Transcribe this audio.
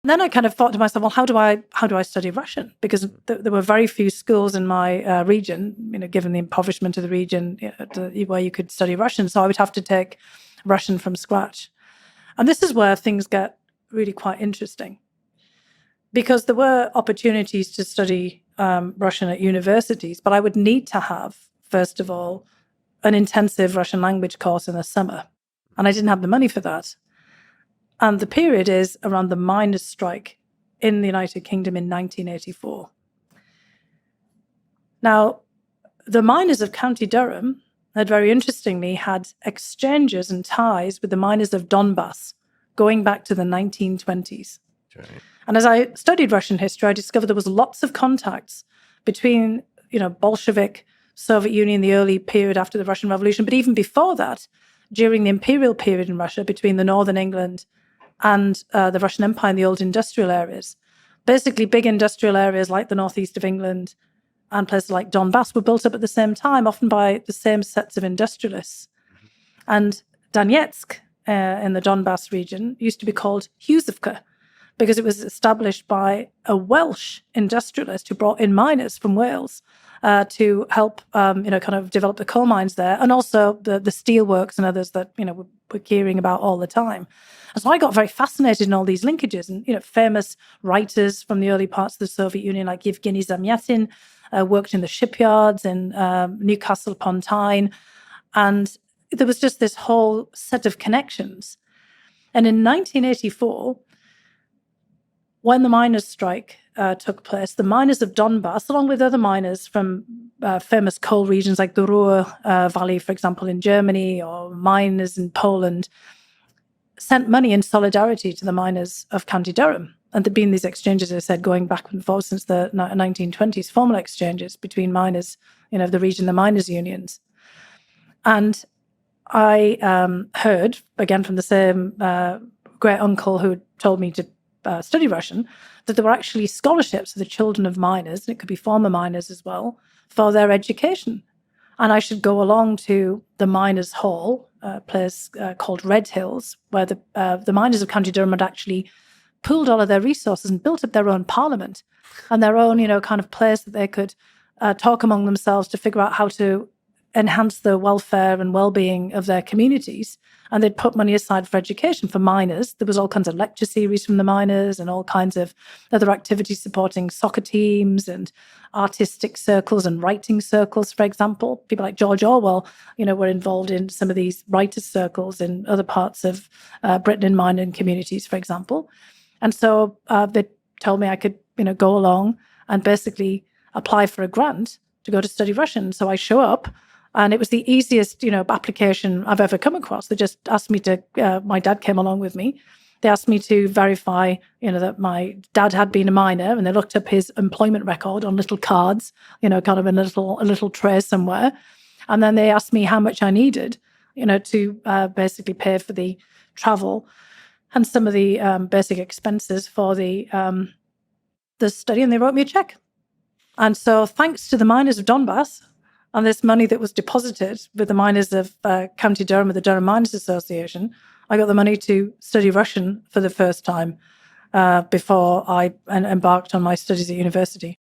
then I kind of thought to myself, well, how do I study Russian? Because there were very few schools in my region, given the impoverishment of the region, where you could study Russian. So I would have to take Russian from scratch. And this is where things get really quite interesting, because there were opportunities to study Russian at universities, but I would need to have, first of all, an intensive Russian language course in the summer. And I didn't have the money for that. And the period is around the miners' strike in the United Kingdom in 1984. Now, the miners of County Durham had, very interestingly, had exchanges and ties with the miners of Donbass going back to the 1920s. Okay. And as I studied Russian history, I discovered there was lots of contacts between, Bolshevik, Soviet Union, the early period after the Russian Revolution, but even before that, during the imperial period in Russia, between the northern England and the Russian Empire in the old industrial areas. Basically, big industrial areas like the northeast of England and places like Donbass were built up at the same time, often by the same sets of industrialists. And Donetsk in the Donbass region used to be called Huzivka, because it was established by a Welsh industrialist who brought in miners from Wales to help, kind of develop the coal mines there, and also the steelworks and others that, we're hearing about all the time. And so I got very fascinated in all these linkages, and, famous writers from the early parts of the Soviet Union, like Yevgeny Zamyatin, worked in the shipyards in Newcastle upon Tyne. And there was just this whole set of connections. And in 1984, when the miners' strike took place, the miners of Donbass, along with other miners from famous coal regions like the Ruhr Valley, for example, in Germany, or miners in Poland, sent money in solidarity to the miners of County Durham. And there'd been these exchanges, as I said, going back and forth since the 1920s, formal exchanges between miners, of the region, the miners' unions. And I heard, again, from the same great uncle who told me to study Russian, that there were actually scholarships for the children of miners, and it could be former miners as well, for their education. And I should go along to the Miners' Hall, a place called Red Hills, where the miners of County Durham had actually pooled all of their resources and built up their own parliament and their own, kind of place that they could talk among themselves to figure out how to enhance the welfare and well-being of their communities. And they'd put money aside for education for miners. There was all kinds of lecture series from the miners and all kinds of other activities supporting soccer teams and artistic circles and writing circles, for example. People like George Orwell, were involved in some of these writers' circles in other parts of Britain in mining communities, for example. And so they told me I could, go along and basically apply for a grant to go to study Russian. So I show up. And it was the easiest, application I've ever come across. They just asked me to, my dad came along with me. They asked me to verify, that my dad had been a miner, and they looked up his employment record on little cards, kind of in a little tray somewhere. And then they asked me how much I needed, to basically pay for the travel and some of the basic expenses for the study. And they wrote me a check. And so thanks to the miners of Donbass, and this money that was deposited with the miners of County Durham, with the Durham Miners Association, I got the money to study Russian for the first time before I embarked on my studies at university.